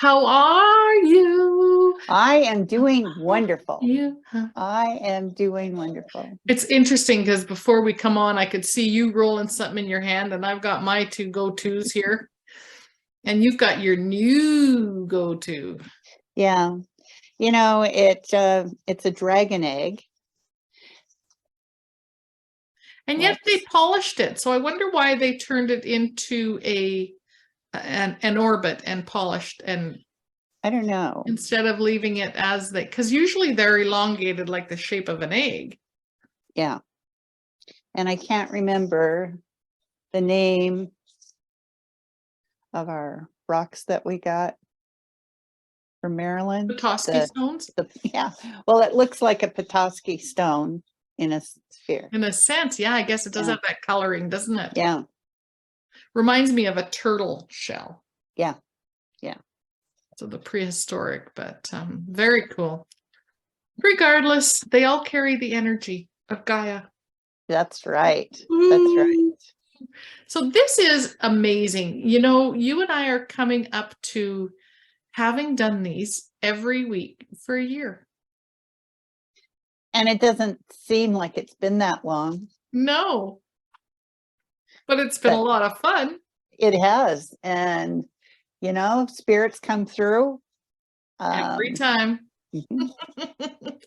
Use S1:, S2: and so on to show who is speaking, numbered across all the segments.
S1: How are you?
S2: I am doing wonderful.
S1: Yeah.
S2: I am doing wonderful.
S1: It's interesting because before we come on, I could see you rolling something in your hand, and I've got my two go-tos here. And you've got your new go-to.
S2: Yeah. You know, it's a dragon egg.
S1: And yet they polished it. So I wonder why they turned it into an orbit and polished, and
S2: I don't know.
S1: instead of leaving it as because usually they're elongated like the shape of an egg.
S2: Yeah. And I can't remember the name of our rocks that we got from Maryland.
S1: Petoskey stones?
S2: Yeah. Well, it looks like a Petoskey stone in a sphere.
S1: In a sense, yeah, I guess it does have that coloring, doesn't it?
S2: Yeah.
S1: Reminds me of a turtle shell.
S2: Yeah. Yeah.
S1: So the prehistoric, but very cool. Regardless, they all carry the energy of Gaia.
S2: That's right. That's right.
S1: So this is amazing. You know, you and I are coming up to having done these every week for a year.
S2: And it doesn't seem like it's been that long.
S1: No. But it's been a lot of fun.
S2: It has. And, you know, spirits come through.
S1: Every time.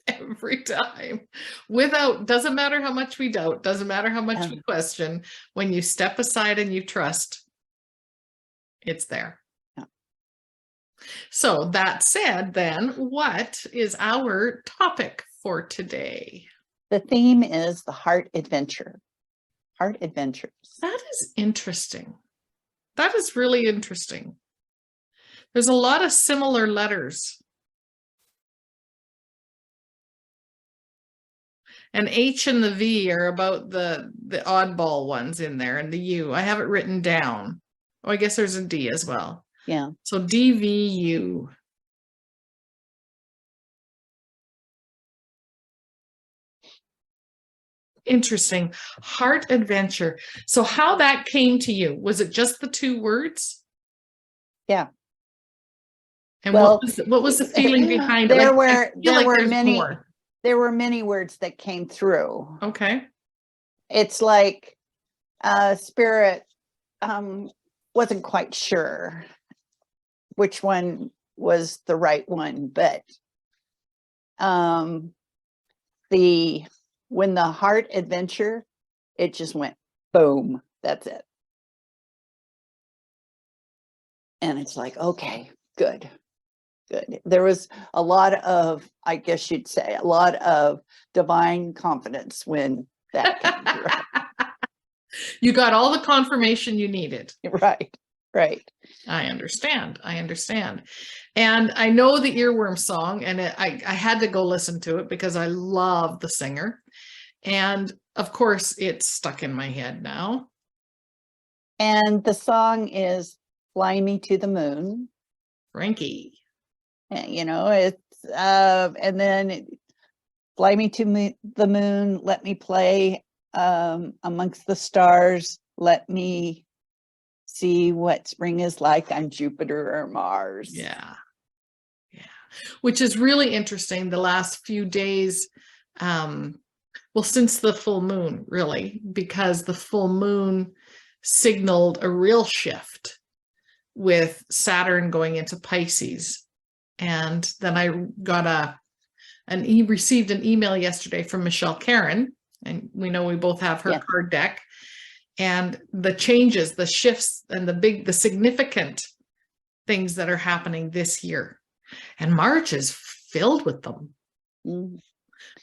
S1: Every time. Doesn't matter how much we doubt, doesn't matter how much we question, when you step aside and you trust, it's there.
S2: Yeah.
S1: So that said, then, what is our topic for today?
S2: The theme is the heart adventure. Heart adventures.
S1: That is interesting. That is really interesting. There's a lot of similar letters. And H and the V are about the oddball ones in there, and the U. I have it written down. Oh, I guess there's a D as well.
S2: Yeah.
S1: So DVU. Interesting. Heart adventure. So how that came to you, was it just the two words?
S2: Yeah.
S1: And what was the feeling behind it?
S2: There were many words that came through.
S1: Okay.
S2: It's like spirit wasn't quite sure which one was the right one, but when the heart adventure, it just went boom. That's it. And it's like, okay, good. There was a lot of, I guess you'd say, a lot of divine confidence when that came through.
S1: You got all the confirmation you needed.
S2: Right.
S1: I understand. And I know the earworm song, and I had to go listen to it because I love the singer. And of course, it's stuck in my head now.
S2: And the song is Fly Me to the Moon.
S1: Frankie.
S2: You know, it's and then Fly Me to the Moon, let me play amongst the stars, let me see what spring is like on Jupiter or Mars.
S1: Yeah. Which is really interesting. The last few days, well, since the full moon, really, because the full moon signaled a real shift with Saturn going into Pisces. And then I got received an email yesterday from Michelle Karen, and we know we both have her card deck, and the changes, the shifts, and the significant things that are happening this year. And March is filled with them,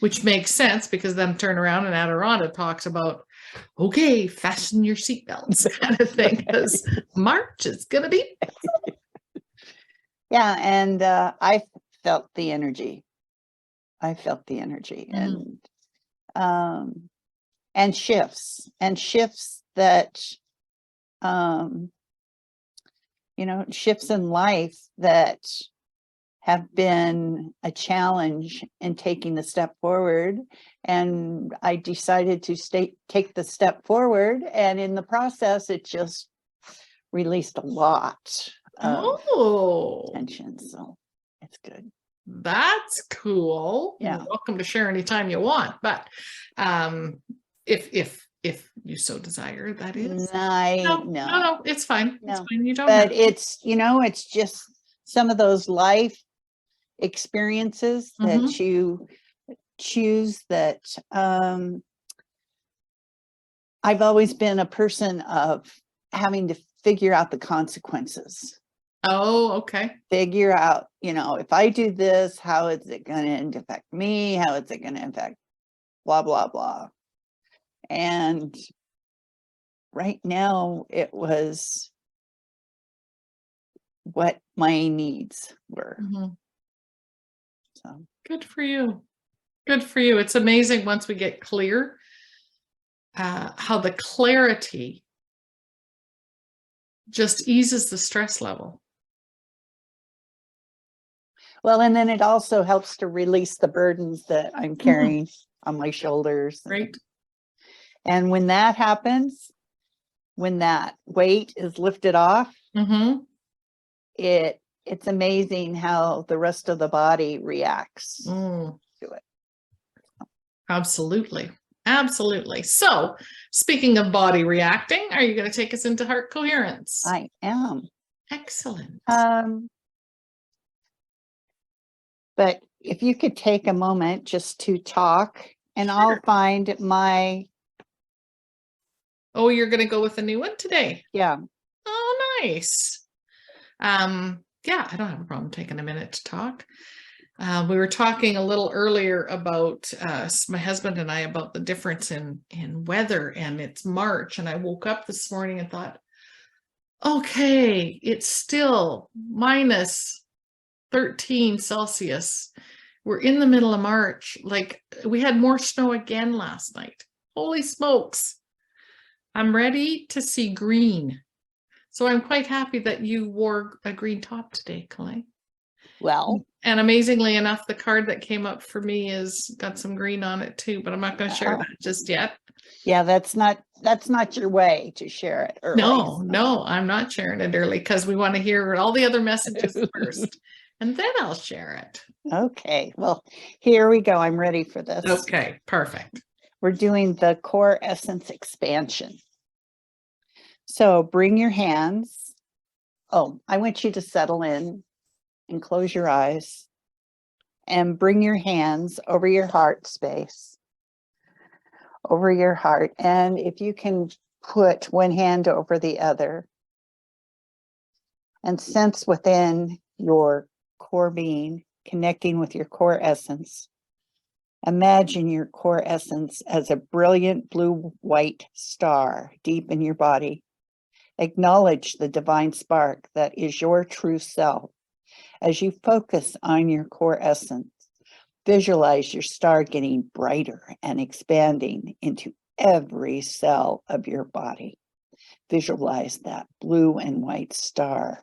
S1: which makes sense because then turn around and Adironda talks about, okay, fasten your seatbelts kind of thing, because March is going to be.
S2: Yeah, and I felt the energy. And shifts that shifts in life that have been a challenge in taking the step forward. And I decided to take the step forward, and in the process, it just released a lot of
S1: Oh,
S2: tension. So it's good.
S1: that's cool.
S2: Yeah.
S1: You're welcome to share anytime you want, but if you so desire, that is. No, it's fine. It's
S2: No.
S1: fine. You don't have
S2: But it's, it's just some of those life experiences that you choose that I've always been a person of having to figure out the consequences.
S1: Oh, okay.
S2: Figure out, if I do this, how is it going to affect me? How is it going to affect blah, blah, blah. And right now it was what my needs were. So
S1: Good for you. Good for you. It's amazing once we get clear, how the clarity just eases the stress level.
S2: well, and then it also helps to release the burdens that I'm carrying on my shoulders.
S1: Right.
S2: And when that happens, when that weight is lifted off, it's amazing how the rest of the body reacts to it.
S1: Absolutely. Absolutely. So, speaking of body reacting, are you going to take us into heart coherence?
S2: I am.
S1: Excellent.
S2: But if you could take a moment just to talk, and
S1: Sure.
S2: I'll find my.
S1: Oh, you're going to go with a new one today?
S2: Yeah.
S1: Oh, nice. Yeah, I don't have a problem taking a minute to talk. We were talking a little earlier about my husband and I about the difference in weather, and it's March, and I woke up this morning and thought, okay, it's still minus 13 Celsius. We're in the middle of March. Like, we had more snow again last night. Holy smokes. I'm ready to see green. So I'm quite happy that you wore a green top today, Kalei.
S2: Well,
S1: and amazingly enough, the card that came up for me is got some green on it too, but I'm not going to share that just yet.
S2: Yeah, that's not your way to share it early.
S1: No, I'm not sharing it early because we want to hear all the other messages first, and then I'll share it.
S2: Okay, well, here we go. I'm ready for this.
S1: Okay, perfect.
S2: We're doing the core essence expansion. So bring your hands. Oh, I want you to settle in and close your eyes and bring your hands over your heart space, over your heart. And if you can put one hand over the other and sense within your core being, connecting with your core essence. Imagine your core essence as a brilliant blue-white star deep in your body. Acknowledge the divine spark that is your true self. As you focus on your core essence, visualize your star getting brighter and expanding into every cell of your body. Visualize that blue and white star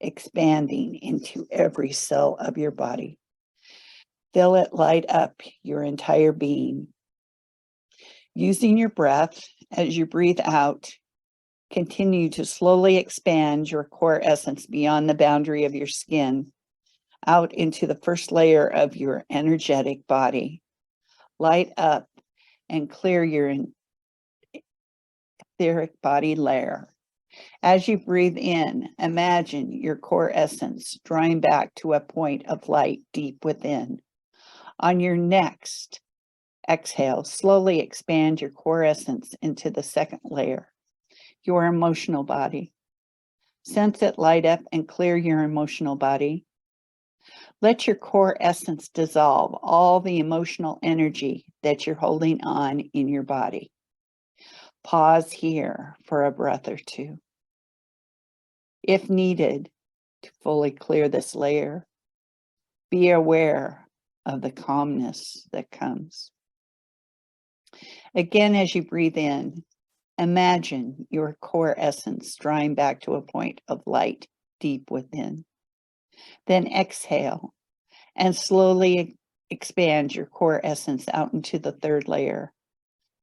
S2: expanding into every cell of your body. Feel it light up your entire being. Using your breath as you breathe out, continue to slowly expand your core essence beyond the boundary of your skin, out into the first layer of your energetic body. Light up and clear your etheric body layer. As you breathe in, imagine your core essence drawing back to a point of light deep within. On your next exhale, slowly expand your core essence into the second layer, your emotional body. Sense it light up and clear your emotional body. Let your core essence dissolve all the emotional energy that you're holding on in your body. Pause here for a breath or two. If needed, to fully clear this layer, be aware of the calmness that comes. Again, as you breathe in, imagine your core essence drawing back to a point of light deep within. Then exhale and slowly expand your core essence out into the third layer,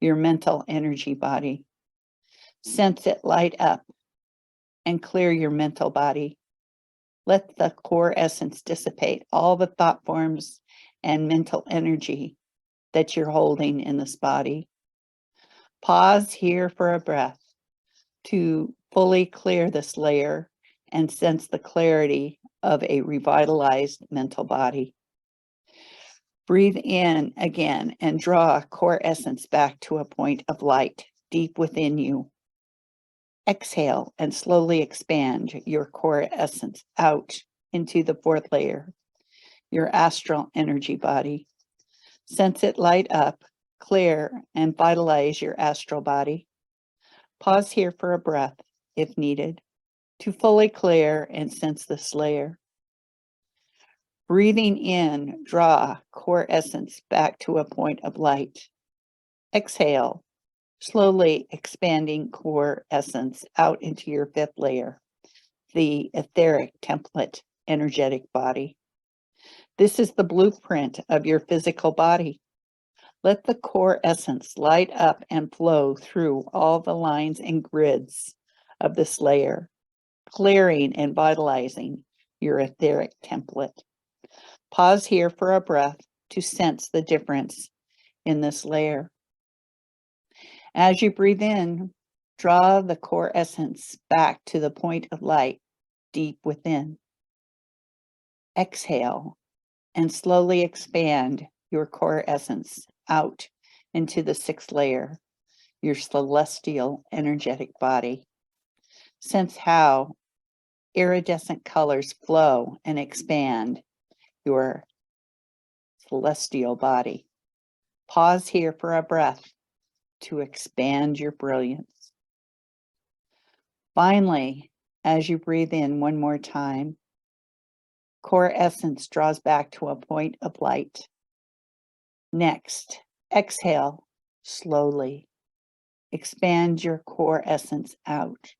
S2: your mental energy body. Sense it light up and clear your mental body. Let the core essence dissipate all the thought forms and mental energy that you're holding in this body. Pause here for a breath to fully clear this layer and sense the clarity of a revitalized mental body. Breathe in again and draw core essence back to a point of light deep within you. Exhale and slowly expand your core essence out into the fourth layer, your astral energy body. Sense it light up, clear, and vitalize your astral body. Pause here for a breath, if needed, to fully clear and sense this layer. Breathing in, draw core essence back to a point of light. Exhale, slowly expanding core essence out into your fifth layer, the etheric template energetic body. This is the blueprint of your physical body. Let the core essence light up and flow through all the lines and grids of this layer, clearing and vitalizing your etheric template. Pause here for a breath to sense the difference in this layer. As you breathe in, draw the core essence back to the point of light deep within. Exhale and slowly expand your core essence out into the sixth layer, your celestial energetic body. Sense how iridescent colors flow and expand your celestial body. Pause here for a breath to expand your brilliance. Finally, as you breathe in one more time, core essence draws back to a point of light. Next, exhale slowly. Expand your core essence out,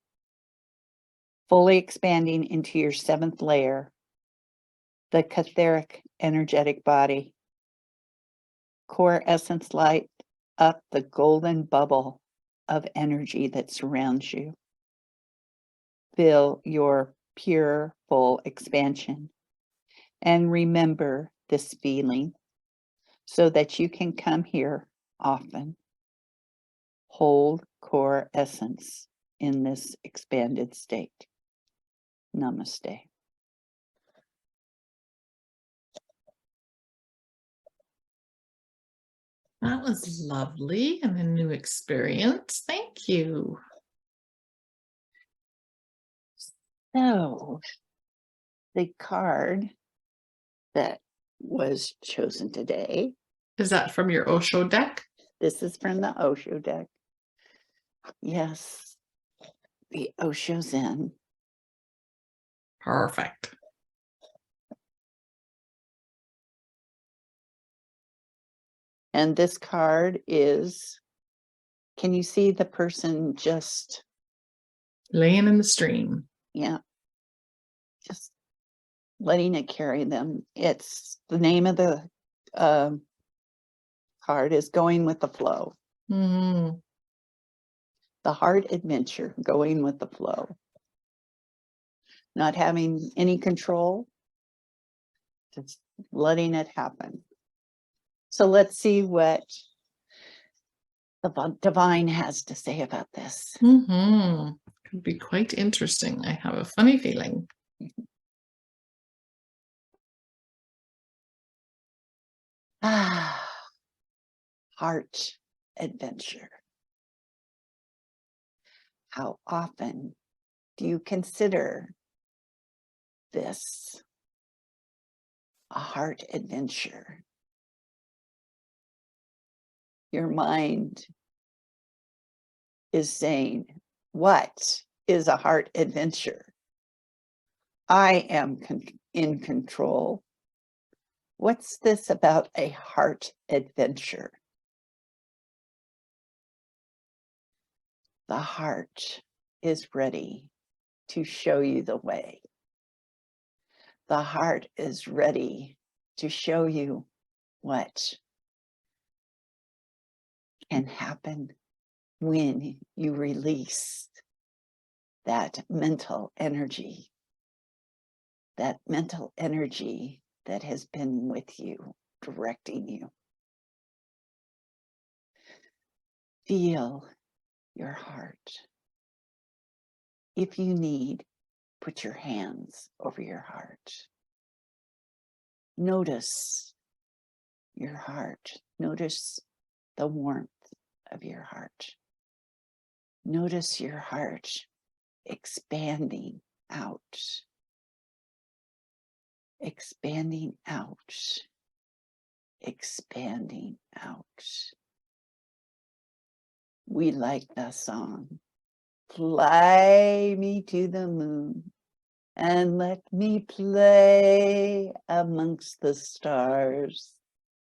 S2: fully expanding into your seventh layer, the etheric energetic body. Core essence light up the golden bubble of energy that surrounds you. Feel your pure, full expansion. And remember this feeling so that you can come here often. Hold core essence in this expanded state. Namaste.
S1: That was lovely and a new experience. Thank you.
S2: So, the card that was chosen today,
S1: Is that from your Osho deck?
S2: this is from the Osho deck. Yes, the Osho Zen.
S1: Perfect.
S2: And this card is, can you see the person just,
S1: Laying in the stream.
S2: yeah, just letting it carry them. It's the name of the card is Going with the Flow.
S1: Mm-hmm.
S2: The heart adventure, going with the flow. Not having any control, just letting it happen. So let's see what the divine has to say about this.
S1: Mm-hmm. Could be quite interesting. I have a funny feeling.
S2: Ah, heart adventure. How often do you consider this a heart adventure? Your mind is saying, what is a heart adventure? I am in control. What's this about a heart adventure? The heart is ready to show you the way. The heart is ready to show you what can happen when you release that mental energy that mental energy that has been with you, directing you. Feel your heart. If you need, put your hands over your heart. Notice your heart. Notice the warmth of your heart. Notice your heart expanding out. Expanding out. Expanding out. We like the song, "Fly me to the moon and let me play amongst the stars."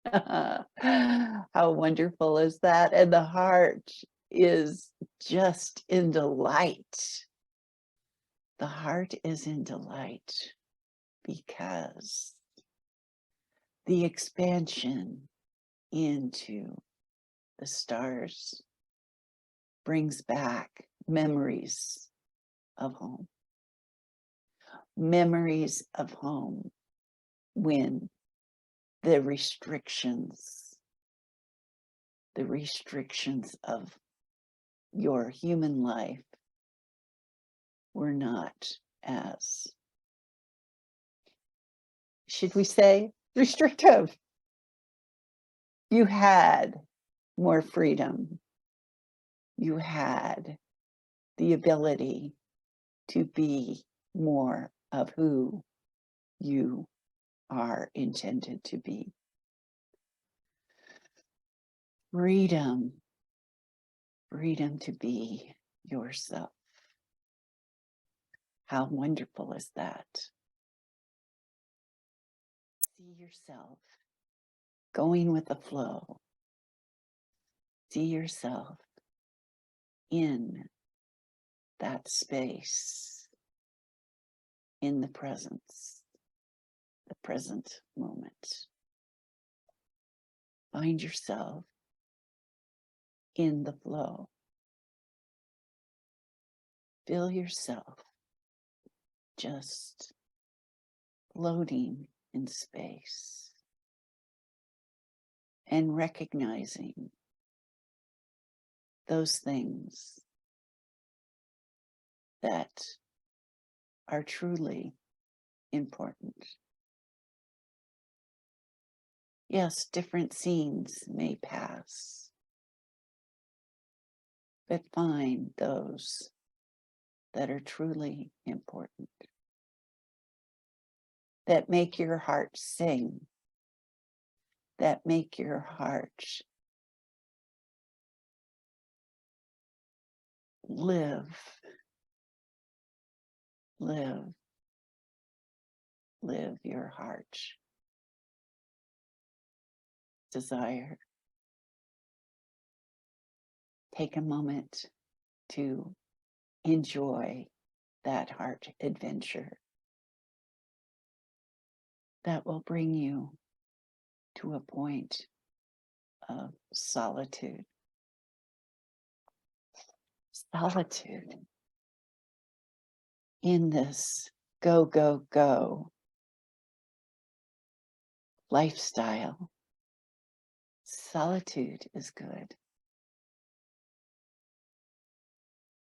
S2: How wonderful is that? And the heart is just in delight. The heart is in delight because the expansion into the stars brings back memories of home. Memories of home when the restrictions of your human life were not as, should we say, restrictive. You had more freedom. You had the ability to be more of who you are intended to be. Freedom. Freedom to be yourself. How wonderful is that? See yourself going with the flow. See yourself in that space, in the presence, the present moment. Find yourself in the flow. Feel yourself just floating in space and recognizing those things that are truly important. Yes, different scenes may pass, but find those that are truly important, that make your heart sing, that make your heart live, live, live your heart desire. Take a moment to enjoy that heart adventure that will bring you to a point of solitude. Solitude in this go, go, go lifestyle. Solitude is good.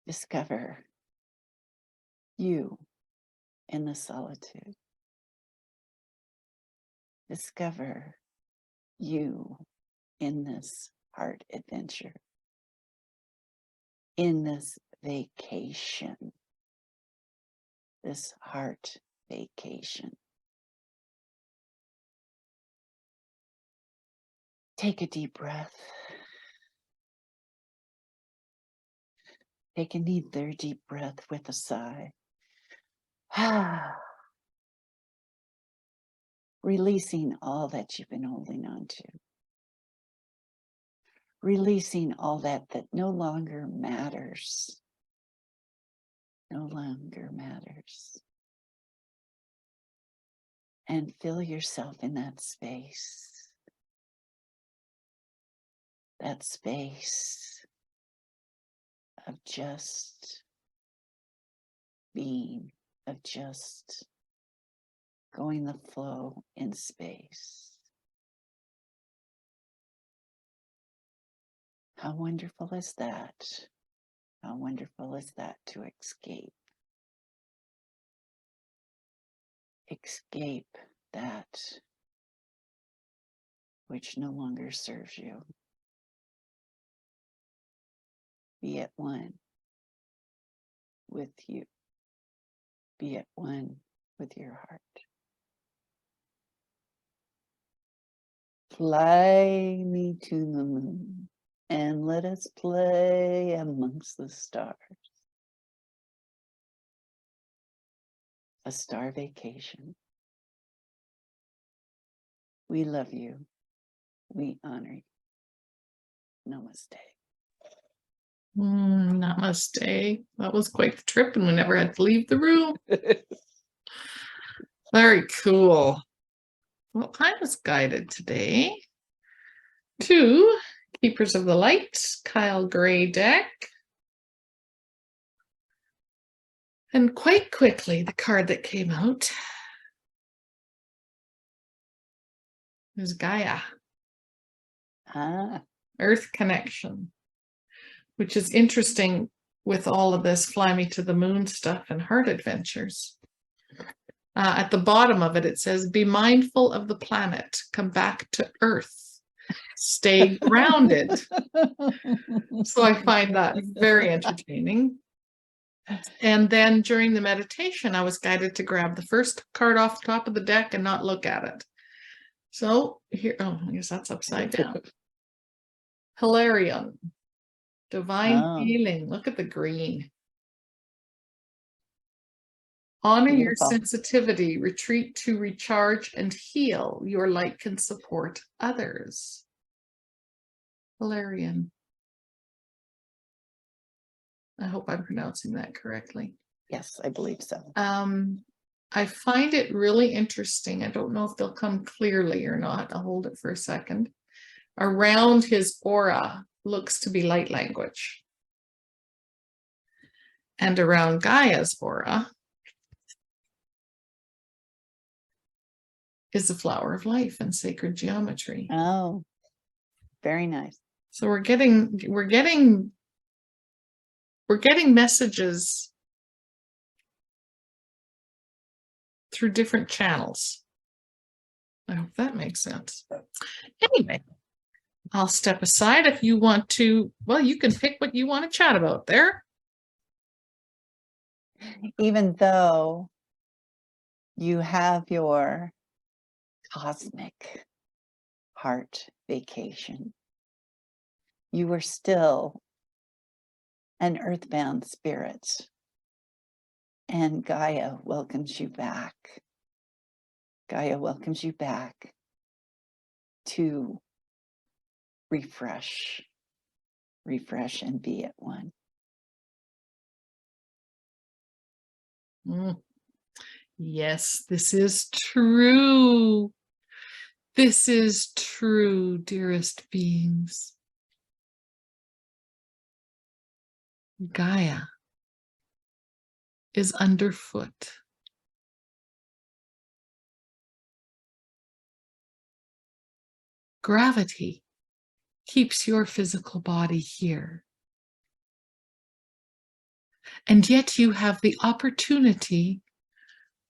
S2: Discover you in the solitude. Discover you in this heart adventure, in this vacation, this heart vacation. Take a deep breath. Take another deep breath with a sigh. Releasing all that you've been holding on to. Releasing all that no longer matters. No longer matters. And feel yourself in that space. That space of just being, of just going the flow in space. How wonderful is that? How wonderful is that to escape? Escape that which no longer serves you. Be at one with you. Be at one with your heart. Fly me to the moon and let us play amongst the stars. A star vacation. We love you. We honor you. Namaste.
S1: Namaste. That was quite the trip, and we never had to leave the room. Very cool. Well, I was guided today to Keepers of the Light, Kyle Gray deck. And quite quickly, the card that came out is Gaia, Earth Connection, which is interesting with all of this Fly Me to the Moon stuff and Heart Adventures. At the bottom of it, it says, be mindful of the planet, come back to Earth, stay grounded. So I find that very entertaining. And then during the meditation, I was guided to grab the first card off the top of the deck and not look at it. So here, oh, I guess that's upside down. Hilarion, divine healing. Look at the green. Honor your sensitivity, retreat to recharge and heal. Your light can support others. Hilarion. I hope I'm pronouncing that correctly.
S2: Yes, I believe so.
S1: I find it really interesting. I don't know if they'll come clearly or not. I'll hold it for a second. Around his aura looks to be light language. And around Gaia's aura is the flower of life and sacred geometry.
S2: Oh, very nice.
S1: So we're getting messages through different channels. I hope that makes sense. Anyway, I'll step aside if you want to. Well, you can pick what you want to chat about there.
S2: Even though you have your cosmic heart vacation, you are still an earthbound spirit, and Gaia welcomes you back. Gaia welcomes you back to refresh and be at one.
S1: Yes, this is true. This is true, dearest beings. Gaia is underfoot. Gravity keeps your physical body here. And yet you have the opportunity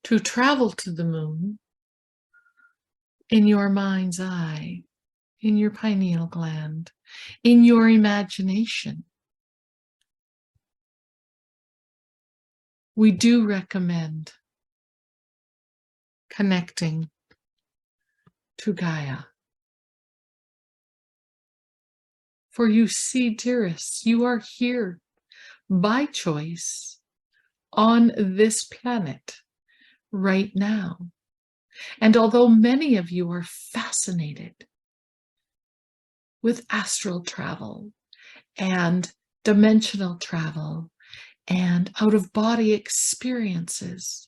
S1: to travel to the moon in your mind's eye, in your pineal gland, in your imagination. We do recommend connecting to Gaia. For you see, dearest, you are here by choice on this planet right now. And although many of you are fascinated with astral travel and dimensional travel and out-of-body experiences,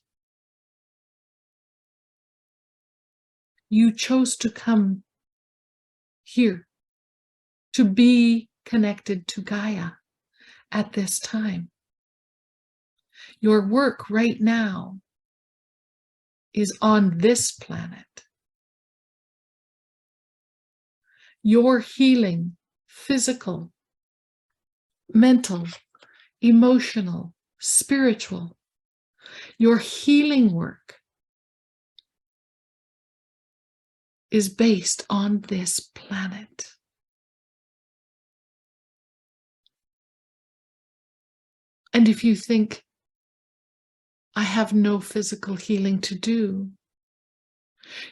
S1: you chose to come here to be connected to Gaia at this time. Your work right now is on this planet. Your healing, physical, mental, emotional, spiritual, your healing work is based on this planet. And if you think, I have no physical healing to do,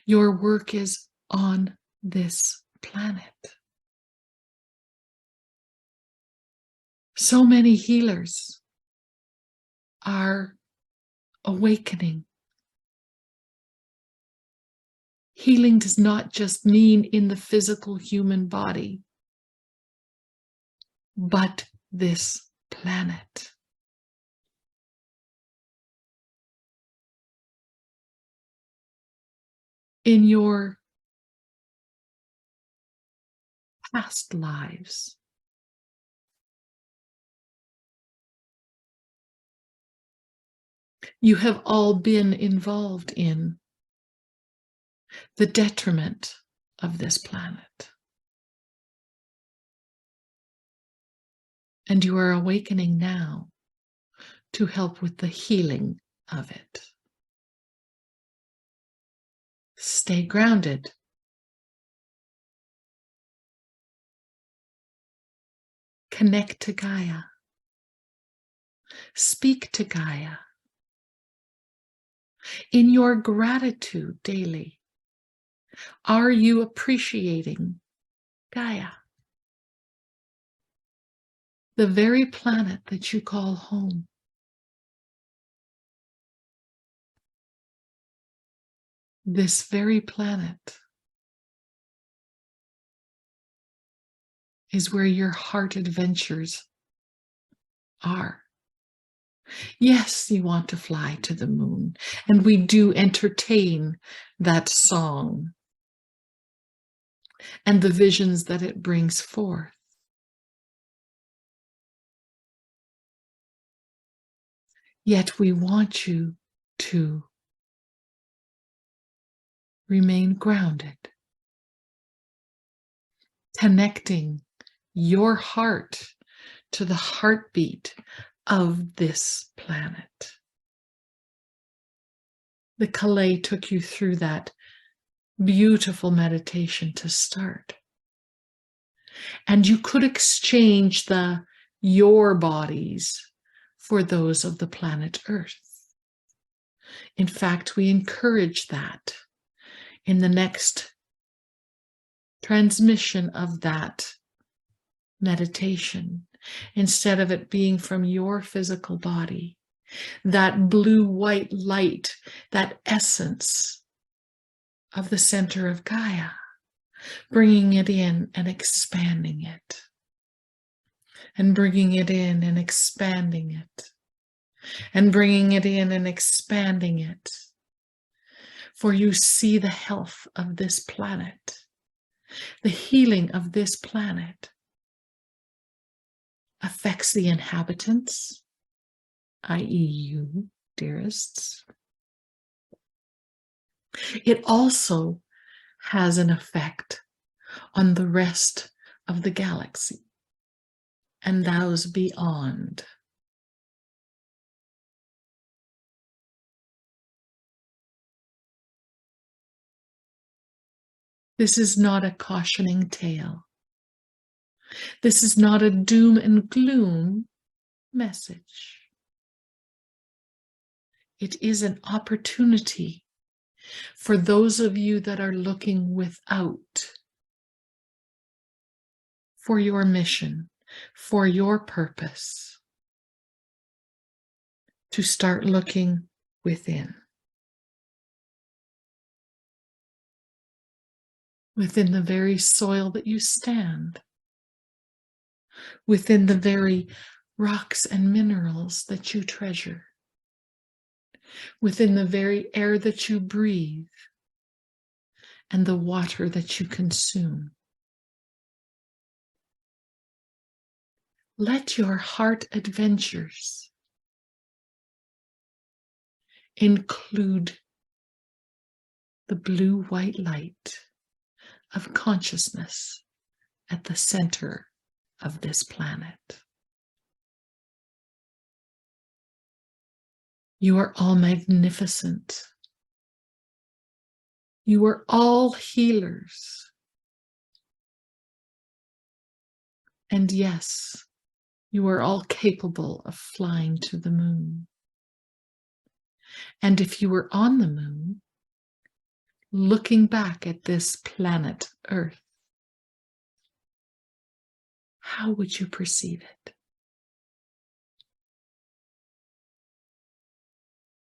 S1: your work is on this planet. So many healers are awakening. Healing does not just mean in the physical human body, but this planet. In your past lives, you have all been involved in the detriment of this planet. And you are awakening now to help with the healing of it. Stay grounded. Connect to Gaia. Speak to Gaia. In your gratitude daily, are you appreciating Gaia? The very planet that you call home. This very planet is where your heart adventures are. Yes, you want to fly to the moon, and we do entertain that song and the visions that it brings forth. Yet we want you to remain grounded, connecting your heart to the heartbeat of this planet. The Kalei took you through that beautiful meditation to start. And you could exchange your bodies for those of the planet Earth. In fact, we encourage that in the next transmission of that meditation. Instead of it being from your physical body, that blue-white light, that essence of the center of Gaia, bringing it in and expanding it, and bringing it in and expanding it, and bringing it in and expanding it. For you see the health of this planet, the healing of this planet affects the inhabitants, i.e. you, dearests. It also has an effect on the rest of the galaxy and those beyond. This is not a cautioning tale. This is not a doom and gloom message. It is an opportunity for those of you that are looking without for your mission, for your purpose, to start looking within. Within the very soil that you stand, within the very rocks and minerals that you treasure, within the very air that you breathe, and the water that you consume. Let your heart adventures include the blue-white light of consciousness at the center of this planet. You are all magnificent. You are all healers. And yes, you are all capable of flying to the moon. And if you were on the moon, looking back at this planet Earth, how would you perceive it?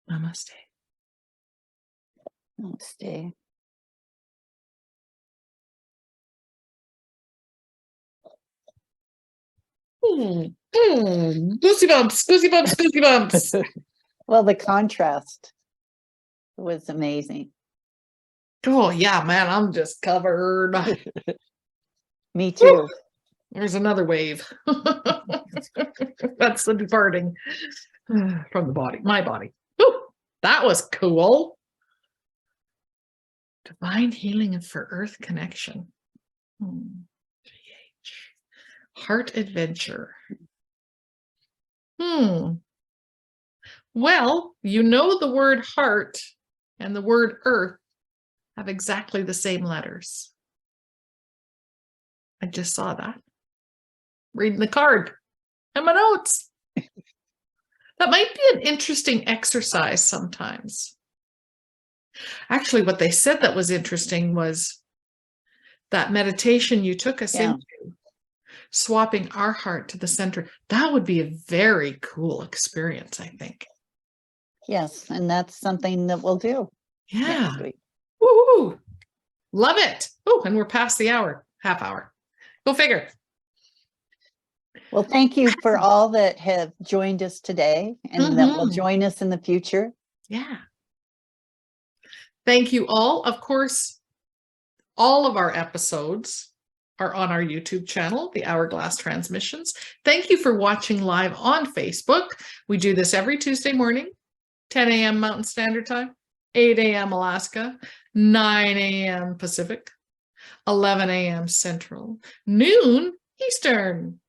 S1: Namaste.
S2: Namaste.
S1: Goosey bumps, goosey bumps, goosey bumps.
S2: Well, the contrast was amazing.
S1: Oh yeah, man, I'm just covered.
S2: Me too.
S1: There's another wave. That's the departing from the body, my body. Whew, that was cool. Divine healing and for earth connection. Heart adventure. Well, you know the word heart and the word earth have exactly the same letters. I just saw that. Reading the card and my notes. That might be an interesting exercise sometimes. Actually, what they said that was interesting was that meditation you took us into, swapping our heart to the center. That would be a very cool experience, I think.
S2: Yes, and that's something that we'll do
S1: Yeah.
S2: next week.
S1: Woohoo! Love it. Oh, and we're past the hour, half hour. Go figure.
S2: Well, thank you for all that have joined us today and that will join us in the future.
S1: Yeah. Thank you all. Of course, all of our episodes are on our YouTube channel, The Hourglass Transmissions. Thank you for watching live on Facebook. We do this every Tuesday morning, 10 a.m. Mountain Standard Time, 8 a.m. Alaska, 9 a.m. Pacific, 11 a.m. Central, noon Eastern.